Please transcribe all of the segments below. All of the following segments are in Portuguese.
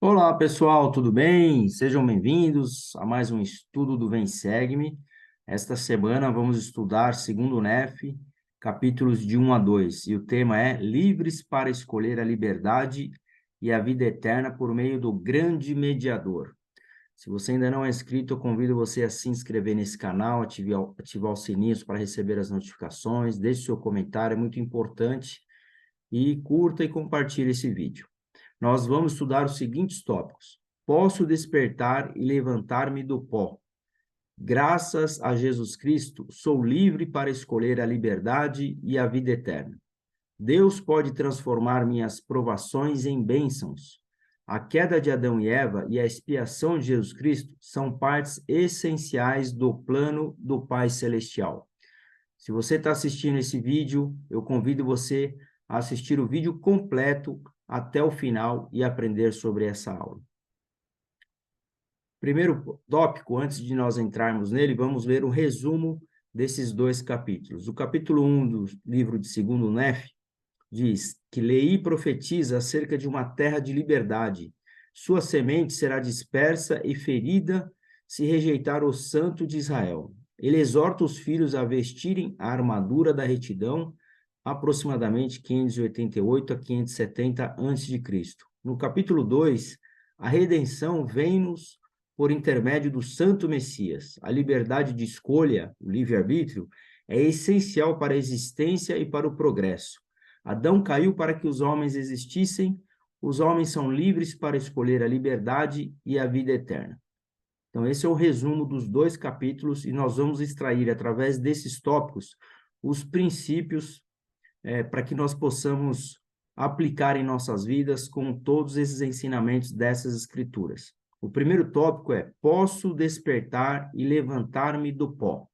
Olá, pessoal, tudo bem? Sejam bem-vindos a mais um estudo do Vem Segue-me. Esta semana vamos estudar segundo Nef, capítulos de 1 a 2, e o tema é Livres para escolher a liberdade e a vida eterna por meio do grande mediador. Se você ainda não é inscrito, eu convido você a se inscrever nesse canal, ativar os sininhos para receber as notificações, deixe seu comentário, é muito importante, e curta e compartilhe esse vídeo. Nós vamos estudar os seguintes tópicos. Posso despertar e levantar-me do pó. Graças a Jesus Cristo, sou livre para escolher a liberdade e a vida eterna. Deus pode transformar minhas provações em bênçãos. A queda de Adão e Eva e a expiação de Jesus Cristo são partes essenciais do plano do Pai Celestial. Se você está assistindo esse vídeo, eu convido você a assistir o vídeo completo até o final e aprender sobre essa aula. Primeiro tópico, antes de nós entrarmos nele, vamos ler um resumo desses dois capítulos. O capítulo 1 do livro de 2º Nef diz que Leí profetiza acerca de uma terra de liberdade. Sua semente será dispersa e ferida se rejeitar o Santo de Israel. Ele exorta os filhos a vestirem a armadura da retidão, aproximadamente 588 a 570 a.C. No capítulo 2, a redenção vem-nos por intermédio do Santo Messias. A liberdade de escolha, o livre-arbítrio, é essencial para a existência e para o progresso. Adão caiu para que os homens existissem, os homens são livres para escolher a liberdade e a vida eterna. Então, esse é o resumo dos dois capítulos e nós vamos extrair, através desses tópicos, os princípios para que nós possamos aplicar em nossas vidas com todos esses ensinamentos dessas escrituras. O primeiro tópico é: posso despertar e levantar-me do pó.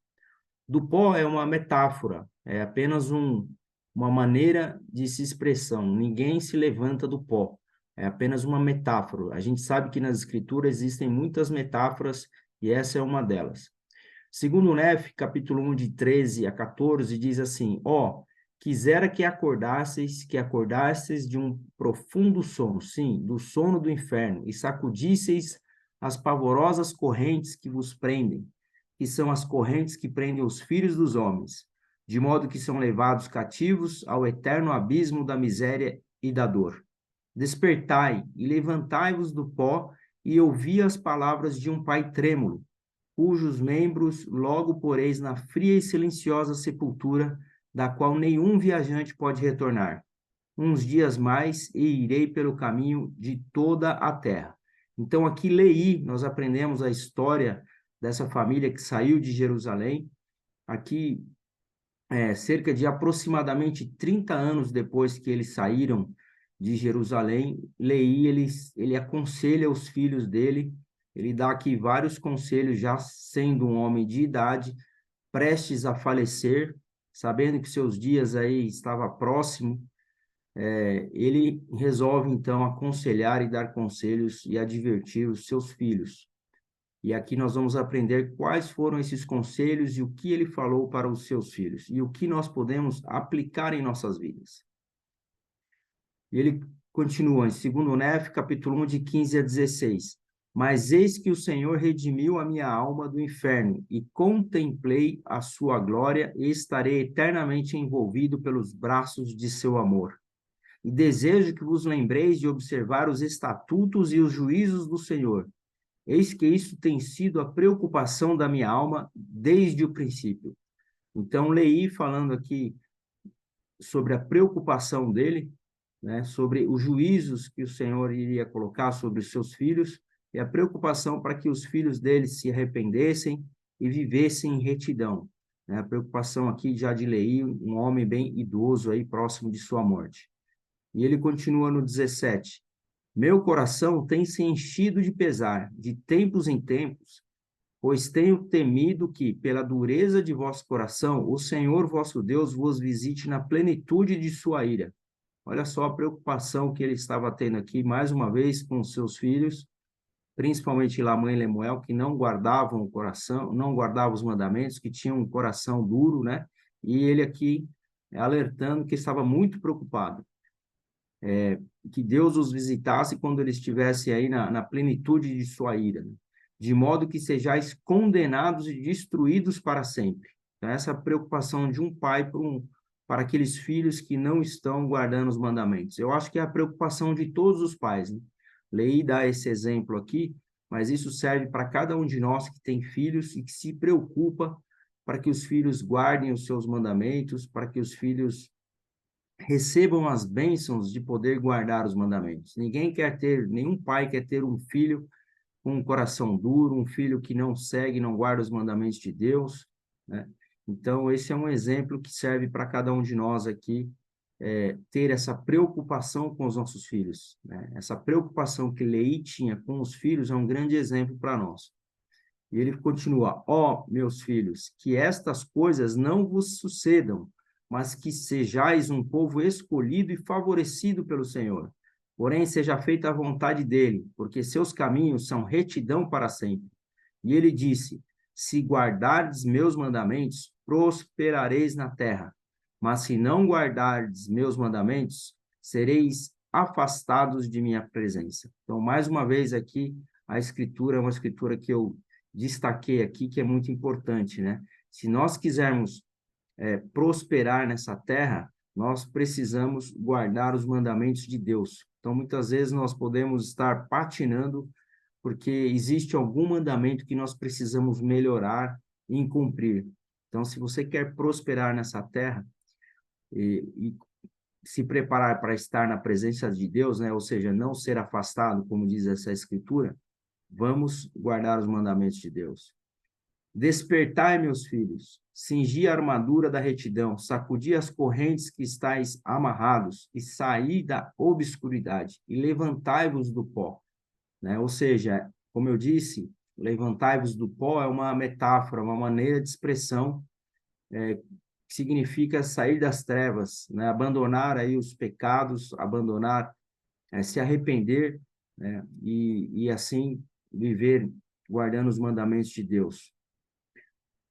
Do pó é uma metáfora, é apenas uma maneira de se expressão. Ninguém se levanta do pó, é apenas uma metáfora. A gente sabe que nas escrituras existem muitas metáforas e essa é uma delas. Segundo Nef, capítulo 1, de 13 a 14, diz assim: quisera que acordasseis de um profundo sono, sim, do sono do inferno, e sacudisseis as pavorosas correntes que vos prendem, que são as correntes que prendem os filhos dos homens, de modo que são levados cativos ao eterno abismo da miséria e da dor. Despertai e levantai-vos do pó e ouvi as palavras de um pai trêmulo, cujos membros logo poreis na fria e silenciosa sepultura, da qual nenhum viajante pode retornar. Uns dias mais e irei pelo caminho de toda a terra. Então, aqui Leí, nós aprendemos a história dessa família que saiu de Jerusalém. Aqui, cerca de aproximadamente 30 anos depois que eles saíram de Jerusalém, Leí, ele aconselha os filhos dele, ele dá aqui vários conselhos, já sendo um homem de idade, prestes a falecer, sabendo que seus dias aí estava próximo, ele resolve, então, aconselhar e dar conselhos e advertir os seus filhos. E aqui nós vamos aprender quais foram esses conselhos e o que ele falou para os seus filhos, e o que nós podemos aplicar em nossas vidas. E ele continua em 2º Nef, capítulo 1, de 15 a 16. Mas eis que o Senhor redimiu a minha alma do inferno, e contemplei a sua glória, e estarei eternamente envolvido pelos braços de seu amor. E desejo que vos lembreis de observar os estatutos e os juízos do Senhor. Eis que isso tem sido a preocupação da minha alma desde o princípio. Então, Leí falando aqui sobre a preocupação dele, né, sobre os juízos que o Senhor iria colocar sobre os seus filhos, e a preocupação para que os filhos dele se arrependessem e vivessem em retidão. Né? A preocupação aqui já de Leí, um homem bem idoso, aí, próximo de sua morte. E ele continua no 17. Meu coração tem se enchido de pesar, de tempos em tempos, pois tenho temido que, pela dureza de vosso coração, o Senhor vosso Deus vos visite na plenitude de sua ira. Olha só a preocupação que ele estava tendo aqui, mais uma vez, com os seus filhos, principalmente Lamã e Lemuel, que não guardavam o coração, não guardavam os mandamentos, que tinham um coração duro, né? E ele aqui alertando que estava muito preocupado. que Deus os visitasse quando eles estivessem aí na plenitude de sua ira, né? De modo que sejais condenados e destruídos para sempre. Então, essa é a preocupação de um pai para aqueles filhos que não estão guardando os mandamentos. Eu acho que é a preocupação de todos os pais, né? Leí dá esse exemplo aqui, mas isso serve para cada um de nós que tem filhos e que se preocupa para que os filhos guardem os seus mandamentos, para que os filhos recebam as bênçãos de poder guardar os mandamentos. Nenhum pai quer ter um filho com um coração duro, um filho que não segue, não guarda os mandamentos de Deus, né? Então, esse é um exemplo que serve para cada um de nós aqui, ter essa preocupação com os nossos filhos, né? Essa preocupação que Leí tinha com os filhos é um grande exemplo para nós. E ele continua: ó, meus filhos, que estas coisas não vos sucedam, mas que sejais um povo escolhido e favorecido pelo Senhor. Porém, seja feita a vontade dele, porque seus caminhos são retidão para sempre. E ele disse: se guardardes meus mandamentos, prosperareis na terra. Mas se não guardardes meus mandamentos, sereis afastados de minha presença. Então, mais uma vez aqui, a escritura é uma escritura que eu destaquei aqui, que é muito importante, né? Se nós quisermos prosperar nessa terra, nós precisamos guardar os mandamentos de Deus. Então, muitas vezes nós podemos estar patinando porque existe algum mandamento que nós precisamos melhorar e cumprir. Então, se você quer prosperar nessa terra e se preparar para estar na presença de Deus, né? Ou seja, não ser afastado, como diz essa escritura, vamos guardar os mandamentos de Deus. Despertai, meus filhos, cingi a armadura da retidão, sacudi as correntes que estáis amarrados, e saí da obscuridade, e levantai-vos do pó. Né? Ou seja, como eu disse, levantai-vos do pó é uma metáfora, uma maneira de expressão que significa sair das trevas, né? Abandonar aí os pecados, abandonar, se arrepender, né? E assim viver guardando os mandamentos de Deus.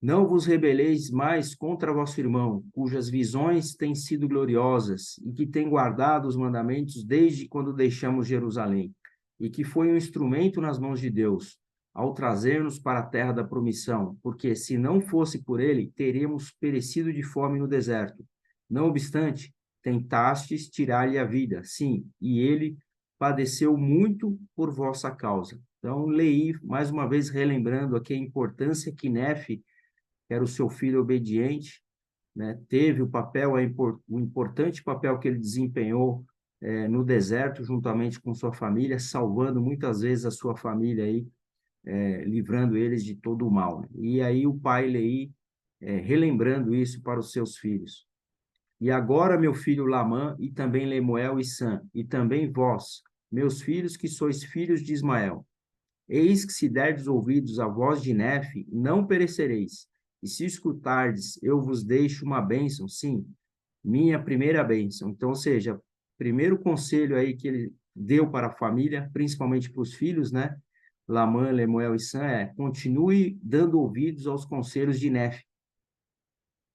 Não vos rebeleis mais contra vosso irmão, cujas visões têm sido gloriosas, e que tem guardado os mandamentos desde quando deixamos Jerusalém, e que foi um instrumento nas mãos de Deus, ao trazer-nos para a terra da promissão, porque se não fosse por ele, teríamos perecido de fome no deserto. Não obstante, tentastes tirar-lhe a vida, sim, e ele padeceu muito por vossa causa. Então, Leí, mais uma vez, relembrando aqui a importância que Nefe, que era o seu filho obediente, né, teve o importante papel que ele desempenhou no deserto, juntamente com sua família, salvando muitas vezes a sua família aí, livrando eles de todo o mal, né? E aí o pai Leí, relembrando isso para os seus filhos. E agora, meu filho Lamã, e também Lemuel e Sam, e também vós, meus filhos, que sois filhos de Ismael, eis que se derdes ouvidos à voz de Nefe, não perecereis. E se escutardes, eu vos deixo uma bênção, sim, minha primeira bênção. Então, ou seja, primeiro conselho aí que ele deu para a família, principalmente para os filhos, né? Lamã, Lemuel e Sam, continue dando ouvidos aos conselhos de Nefe.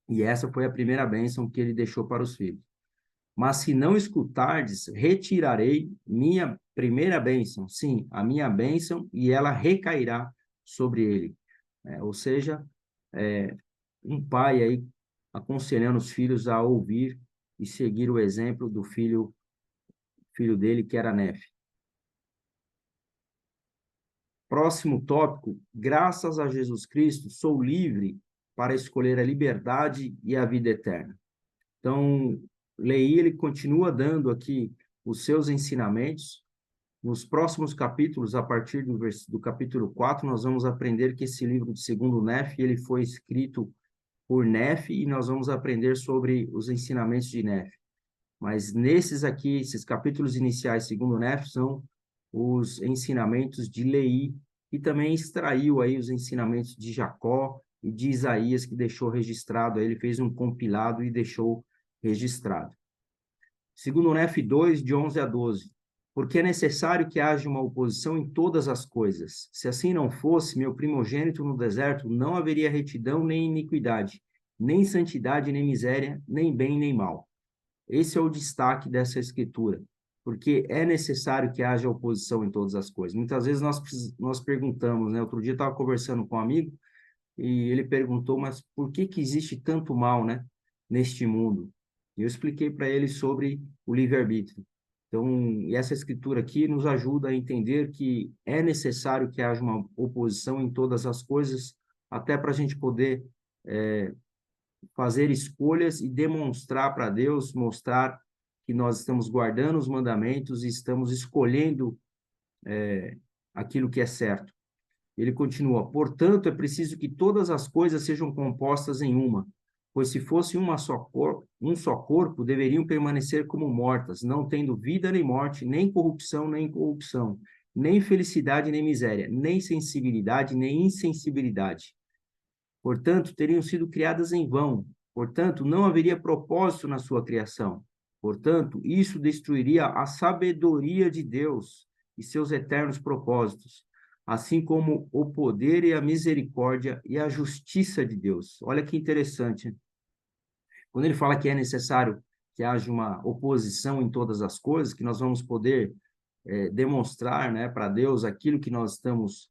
E essa foi a primeira bênção que ele deixou para os filhos. Mas se não escutardes, retirarei minha primeira bênção, sim, a minha bênção, e ela recairá sobre ele. Ou seja, um pai aí aconselhando os filhos a ouvir e seguir o exemplo do filho dele, que era Nefe. Próximo tópico: graças a Jesus Cristo, sou livre para escolher a liberdade e a vida eterna. Então, Leí, ele continua dando aqui os seus ensinamentos. Nos próximos capítulos, a partir do capítulo 4, nós vamos aprender que esse livro de segundo Nefe, ele foi escrito por Nefe, e nós vamos aprender sobre os ensinamentos de Nefe. Mas nesses aqui, esses capítulos iniciais, segundo Nefe, são os ensinamentos de Leí, e também extraiu aí os ensinamentos de Jacó e de Isaías, que deixou registrado, aí ele fez um compilado e deixou registrado. Segundo Nefe 2, de 11 a 12. Porque é necessário que haja uma oposição em todas as coisas. Se assim não fosse, meu primogênito no deserto, não haveria retidão nem iniquidade, nem santidade nem miséria, nem bem nem mal. Esse é o destaque dessa escritura. porque é necessário que haja oposição em todas as coisas. Muitas vezes nós perguntamos, né? Outro dia eu estava conversando com um amigo e ele perguntou, mas por que que existe tanto mal, né, neste mundo? E eu expliquei para ele sobre o livre-arbítrio. Então, e essa escritura aqui nos ajuda a entender que é necessário que haja uma oposição em todas as coisas, até para a gente poder fazer escolhas e demonstrar para Deus, mostrar que nós estamos guardando os mandamentos e estamos escolhendo aquilo que é certo. Ele continua: portanto, é preciso que todas as coisas sejam compostas em uma, pois se fosse um só corpo, deveriam permanecer como mortas, não tendo vida nem morte, nem corrupção nem incorrupção, nem felicidade nem miséria, nem sensibilidade nem insensibilidade. Portanto, teriam sido criadas em vão. Portanto, não haveria propósito na sua criação. Portanto, isso destruiria a sabedoria de Deus e seus eternos propósitos, assim como o poder e a misericórdia e a justiça de Deus. Olha que interessante. Quando ele fala que é necessário que haja uma oposição em todas as coisas, que nós vamos poder demonstrar, né, para Deus aquilo que nós estamos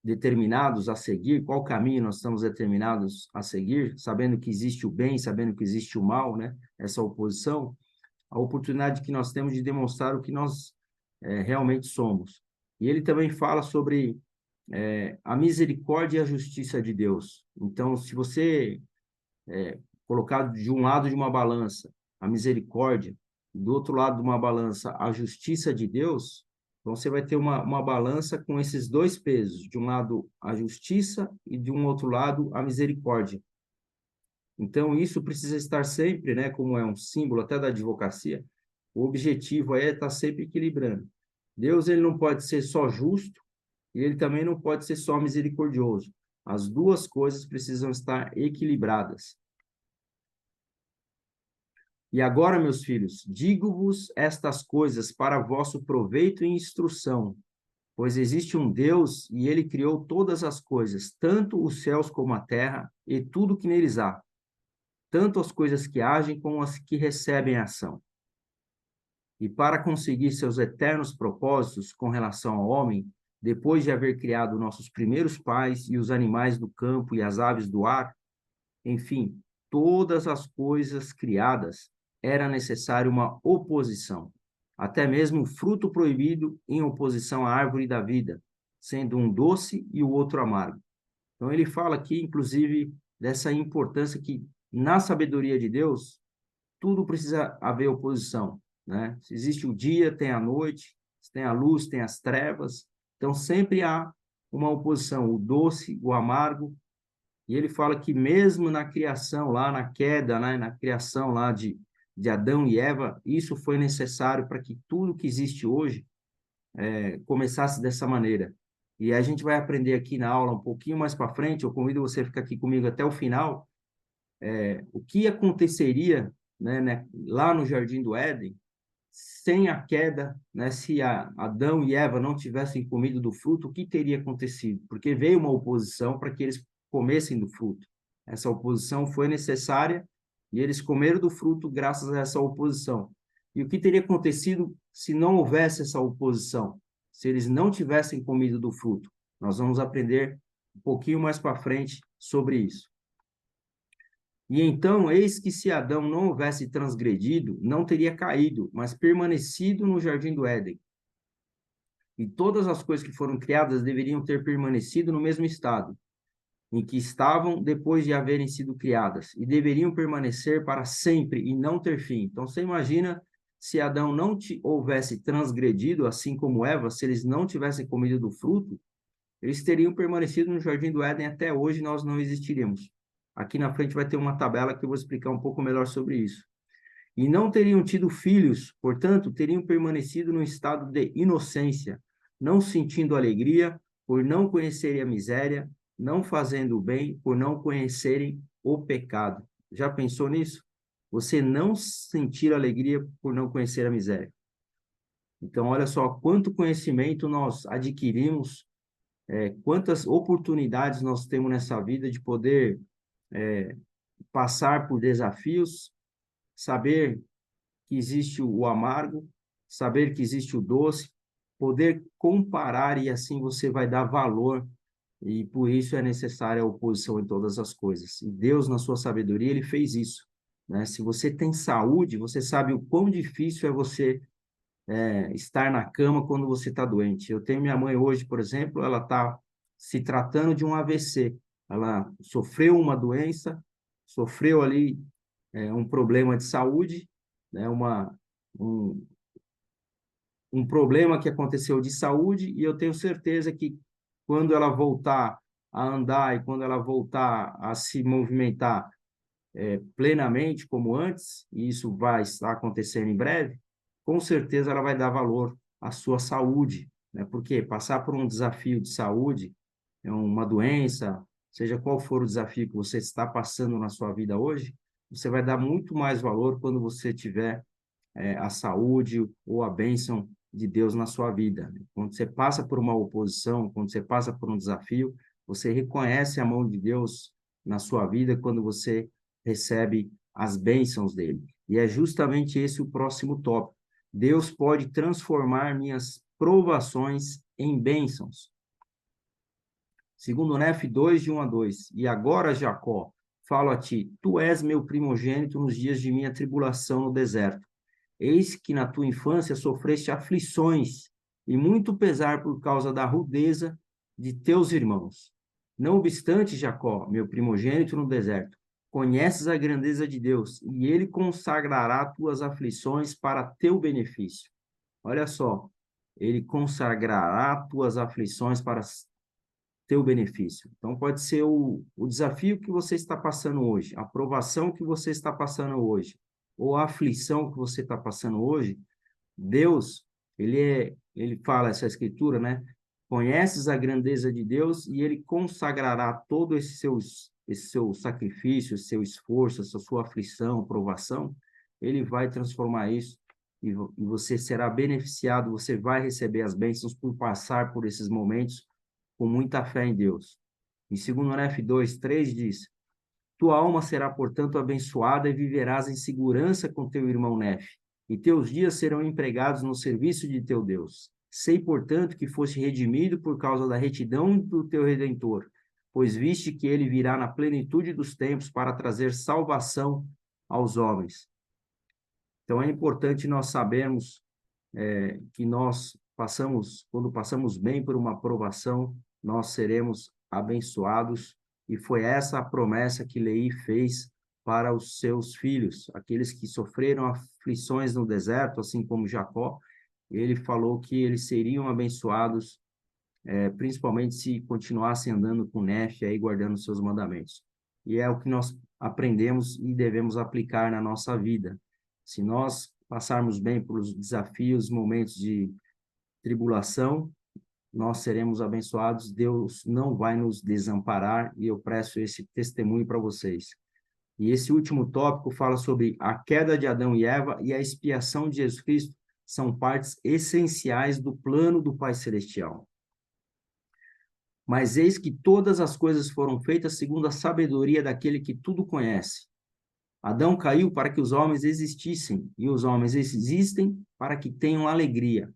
determinados a seguir, qual caminho nós estamos determinados a seguir, sabendo que existe o bem, sabendo que existe o mal, né? Essa oposição, a oportunidade que nós temos de demonstrar o que nós realmente somos. E ele também fala sobre a misericórdia e a justiça de Deus. Então, se você colocar de um lado de uma balança a misericórdia, e do outro lado de uma balança a justiça de Deus, então você vai ter uma balança com esses dois pesos, de um lado a justiça e de um outro lado a misericórdia. Então isso precisa estar sempre, né, como é um símbolo até da advocacia, o objetivo é estar sempre equilibrando. Deus, ele não pode ser só justo e ele também não pode ser só misericordioso. As duas coisas precisam estar equilibradas. E agora, meus filhos, digo-vos estas coisas para vosso proveito e instrução, pois existe um Deus e ele criou todas as coisas, tanto os céus como a terra e tudo que neles há, tanto as coisas que agem como as que recebem ação. E para conseguir seus eternos propósitos com relação ao homem, depois de haver criado nossos primeiros pais e os animais do campo e as aves do ar, enfim, todas as coisas criadas, era necessária uma oposição. Até mesmo o fruto proibido em oposição à árvore da vida, sendo um doce e o outro amargo. Então ele fala aqui, inclusive, dessa importância que na sabedoria de Deus, tudo precisa haver oposição, né? Se existe o dia, tem a noite, se tem a luz, tem as trevas. Então sempre há uma oposição, o doce, o amargo, e ele fala que mesmo na criação, lá na queda, né, na criação lá de Adão e Eva, isso foi necessário para que tudo que existe hoje começasse dessa maneira. E a gente vai aprender aqui na aula um pouquinho mais para frente, eu convido você a ficar aqui comigo até o final, o que aconteceria, né, lá no Jardim do Éden, sem a queda, né, se Adão e Eva não tivessem comido do fruto, o que teria acontecido? Porque veio uma oposição para que eles comessem do fruto. Essa oposição foi necessária e eles comeram do fruto graças a essa oposição. E o que teria acontecido se não houvesse essa oposição? Se eles não tivessem comido do fruto? Nós vamos aprender um pouquinho mais para frente sobre isso. E então, eis que se Adão não houvesse transgredido, não teria caído, mas permanecido no jardim do Éden. E todas as coisas que foram criadas deveriam ter permanecido no mesmo estado em que estavam depois de haverem sido criadas, e deveriam permanecer para sempre e não ter fim. Então, você imagina se Adão não houvesse transgredido, assim como Eva, se eles não tivessem comido do fruto, eles teriam permanecido no jardim do Éden até hoje, nós não existiríamos. Aqui na frente vai ter uma tabela que eu vou explicar um pouco melhor sobre isso. E não teriam tido filhos, portanto, teriam permanecido no estado de inocência, não sentindo alegria por não conhecerem a miséria, não fazendo o bem por não conhecerem o pecado. Já pensou nisso? Você não sentir alegria por não conhecer a miséria. Então, olha só quanto conhecimento nós adquirimos, quantas oportunidades nós temos nessa vida de poder passar por desafios, saber que existe o amargo, saber que existe o doce, poder comparar e assim você vai dar valor e por isso é necessária a oposição em todas as coisas. E Deus, na sua sabedoria, ele fez isso, né? Se você tem saúde, você sabe o quão difícil é você estar na cama quando você está doente. Eu tenho minha mãe hoje, por exemplo, ela está se tratando de um AVC. Ela sofreu uma doença, sofreu ali um problema de saúde, né? Um, um problema que aconteceu de saúde, e eu tenho certeza que quando ela voltar a andar e quando ela voltar a se movimentar plenamente como antes, e isso vai estar acontecendo em breve, com certeza ela vai dar valor à sua saúde, né? Porque passar por um desafio de saúde, uma doença, seja qual for o desafio que você está passando na sua vida hoje, você vai dar muito mais valor quando você tiver a saúde ou a bênção de Deus na sua vida. Quando você passa por uma oposição, quando você passa por um desafio, você reconhece a mão de Deus na sua vida quando você recebe as bênçãos dele. E é justamente esse o próximo tópico. Deus pode transformar minhas provações em bênçãos. Segundo Nef 2, de 1 a 2. E agora, Jacó, falo a ti, tu és meu primogênito nos dias de minha tribulação no deserto. Eis que na tua infância sofreste aflições e muito pesar por causa da rudeza de teus irmãos. Não obstante, Jacó, meu primogênito no deserto, conheces a grandeza de Deus, e ele consagrará tuas aflições para teu benefício. Olha só, ele consagrará tuas aflições para teu benefício. Então, pode ser o desafio que você está passando hoje, a provação que você está passando hoje, ou a aflição que você está passando hoje. Deus, ele fala essa escritura, né? Conheces a grandeza de Deus e ele consagrará todo esse seu sacrifício, esse seu esforço, essa sua aflição, provação, ele vai transformar isso e você será beneficiado, você vai receber as bênçãos por passar por esses momentos com muita fé em Deus. Em 2 Nef 2, 3 diz: tua alma será, portanto, abençoada e viverás em segurança com teu irmão Nef, e teus dias serão empregados no serviço de teu Deus. Sei, portanto, que foste redimido por causa da retidão do teu Redentor, pois viste que ele virá na plenitude dos tempos para trazer salvação aos homens. Então é importante nós sabermos que nós passamos, quando passamos bem por uma provação, nós seremos abençoados, e foi essa a promessa que Leí fez para os seus filhos, aqueles que sofreram aflições no deserto, assim como Jacó. Ele falou que eles seriam abençoados, principalmente se continuassem andando com Nefe aí, guardando os seus mandamentos. E é o que nós aprendemos e devemos aplicar na nossa vida. Se nós passarmos bem pelos desafios, momentos de tribulação, nós seremos abençoados. Deus não vai nos desamparar, e eu presto esse testemunho para vocês. E esse último tópico fala sobre a queda de Adão e Eva e a expiação de Jesus Cristo, são partes essenciais do plano do Pai Celestial. Mas eis que todas as coisas foram feitas segundo a sabedoria daquele que tudo conhece. Adão caiu para que os homens existissem, e os homens existem para que tenham alegria.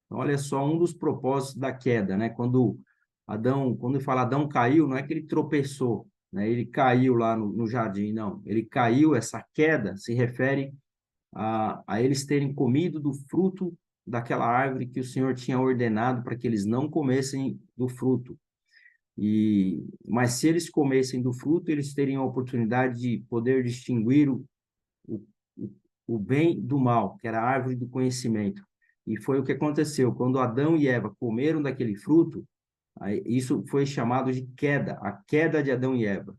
Então, olha só, um dos propósitos da queda, né? Quando ele fala Adão caiu, não é que ele tropeçou, né? Ele caiu lá no jardim, não. Ele caiu, essa queda se refere a eles terem comido do fruto daquela árvore que o Senhor tinha ordenado para que eles não comessem do fruto. Mas se eles comessem do fruto, eles teriam a oportunidade de poder distinguir o, o bem do mal, que era a árvore do conhecimento. E foi o que aconteceu. Quando Adão e Eva comeram daquele fruto, isso foi chamado de queda, a queda de Adão e Eva,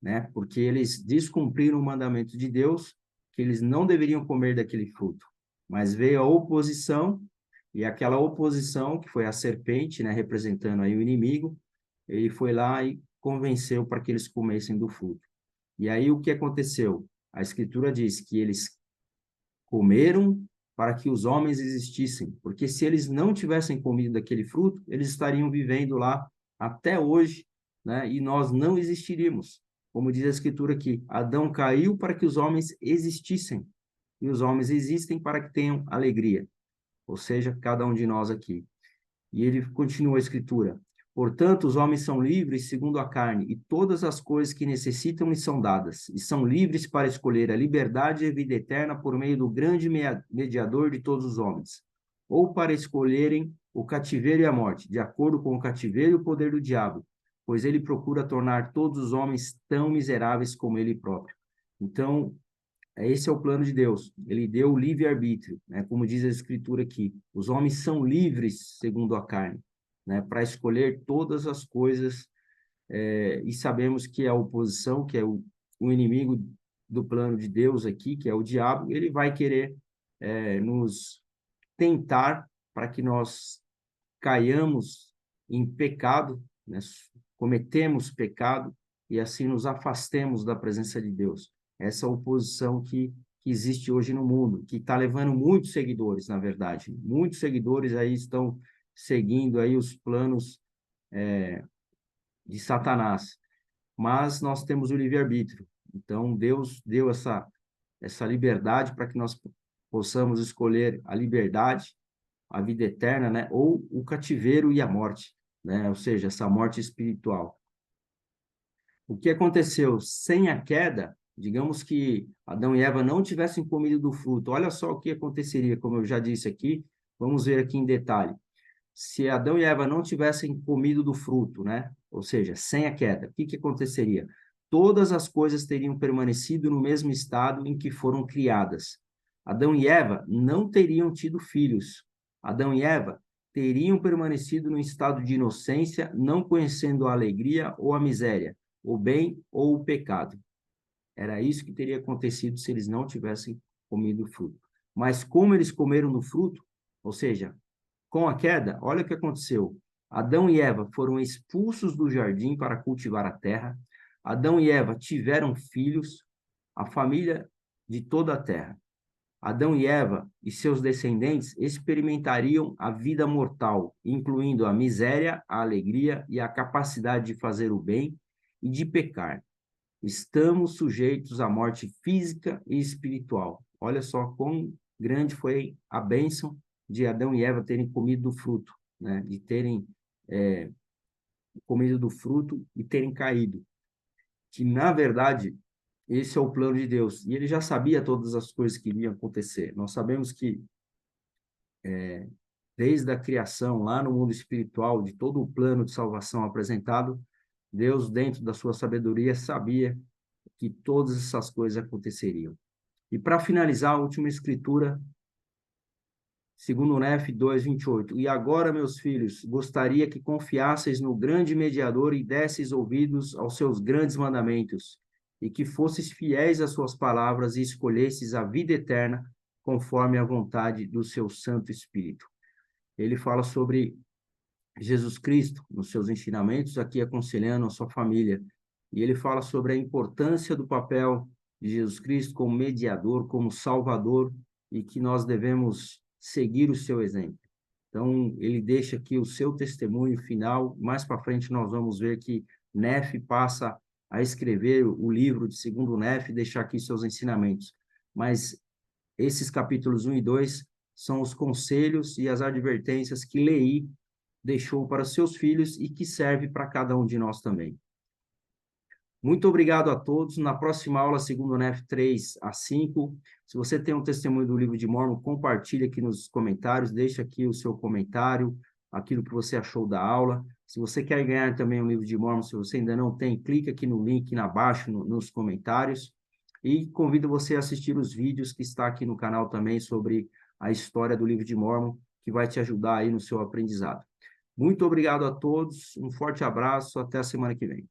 né? Porque eles descumpriram o mandamento de Deus, que eles não deveriam comer daquele fruto. Mas veio a oposição, e aquela oposição, que foi a serpente, né, representando aí o inimigo, ele foi lá e convenceu para que eles comessem do fruto. E aí o que aconteceu? A Escritura diz que eles comeram para que os homens existissem, porque se eles não tivessem comido daquele fruto, eles estariam vivendo lá até hoje, né? E nós não existiríamos. Como diz a Escritura aqui, Adão caiu para que os homens existissem. e os homens existem para que tenham alegria, ou seja, cada um de nós aqui. E ele continua a escritura: portanto, os homens são livres segundo a carne, e todas as coisas que necessitam lhes são dadas, e são livres para escolher a liberdade e a vida eterna por meio do grande mediador de todos os homens, ou para escolherem o cativeiro e a morte, de acordo com o cativeiro e o poder do diabo, pois ele procura tornar todos os homens tão miseráveis como ele próprio. Então, esse é o plano de Deus. Ele deu o livre-arbítrio, né? Como diz a Escritura aqui. Os homens são livres segundo a carne, né? Para escolher todas as coisas, e sabemos que a oposição, que é o inimigo do plano de Deus aqui, que é o diabo, ele vai querer nos tentar para que nós caiamos em pecado, né? Cometemos pecado e assim nos afastemos da presença de Deus. Essa oposição que existe hoje no mundo, que está levando muitos seguidores, na verdade. Muitos seguidores aí estão seguindo aí os planos de Satanás. Mas nós temos o livre-arbítrio. Então, Deus deu essa liberdade para que nós possamos escolher a liberdade, a vida eterna, né? Ou o cativeiro e a morte, né? Ou seja, essa morte espiritual. O que aconteceu sem a queda, digamos que Adão e Eva não tivessem comido do fruto, olha só o que aconteceria, como eu já disse aqui, vamos ver aqui em detalhe. Se Adão e Eva não tivessem comido do fruto, né? Ou seja, sem a queda, o que aconteceria? Todas as coisas teriam permanecido no mesmo estado em que foram criadas. Adão e Eva não teriam tido filhos. Adão e Eva teriam permanecido no estado de inocência, não conhecendo a alegria ou a miséria, o bem ou o pecado. Era isso que teria acontecido se eles não tivessem comido o fruto. Mas como eles comeram do fruto, ou seja, com a queda, olha o que aconteceu. Adão e Eva foram expulsos do jardim para cultivar a terra. Adão e Eva tiveram filhos, a família de toda a terra. Adão e Eva e seus descendentes experimentariam a vida mortal, incluindo a miséria, a alegria e a capacidade de fazer o bem e de pecar. Estamos sujeitos à morte física e espiritual. Olha só quão grande foi a bênção de Adão e Eva terem comido do fruto, né? De terem comido do fruto e terem caído. Que, na verdade, esse é o plano de Deus. E ele já sabia todas as coisas que iriam acontecer. Nós sabemos que, desde a criação, lá no mundo espiritual, de todo o plano de salvação apresentado, Deus, dentro da sua sabedoria, sabia que todas essas coisas aconteceriam. E para finalizar, a última escritura, segundo Nef 2:28. E agora, meus filhos, gostaria que confiasseis no grande mediador e desseis ouvidos aos seus grandes mandamentos, e que fosseis fiéis às suas palavras e escolhesseis a vida eterna conforme a vontade do seu Santo Espírito. Ele fala sobre Jesus Cristo nos seus ensinamentos, aqui aconselhando a sua família. E ele fala sobre a importância do papel de Jesus Cristo como mediador, como salvador, e que nós devemos seguir o seu exemplo. Então, ele deixa aqui o seu testemunho final. Mais para frente, nós vamos ver que Nef passa a escrever o livro de segundo Nef e deixar aqui seus ensinamentos. Mas esses capítulos 1 e 2 são os conselhos e as advertências que Leí deixou para seus filhos e que serve para cada um de nós também. Muito obrigado a todos. Na próxima aula, segundo Nef 3-5, se você tem um testemunho do livro de Mórmon, compartilhe aqui nos comentários, deixe aqui o seu comentário, aquilo que você achou da aula. Se você quer ganhar também um livro de Mórmon, se você ainda não tem, clique aqui no link abaixo nos comentários e convido você a assistir os vídeos que está aqui no canal também sobre a história do livro de Mórmon, que vai te ajudar aí no seu aprendizado. Muito obrigado a todos, um forte abraço, até a semana que vem.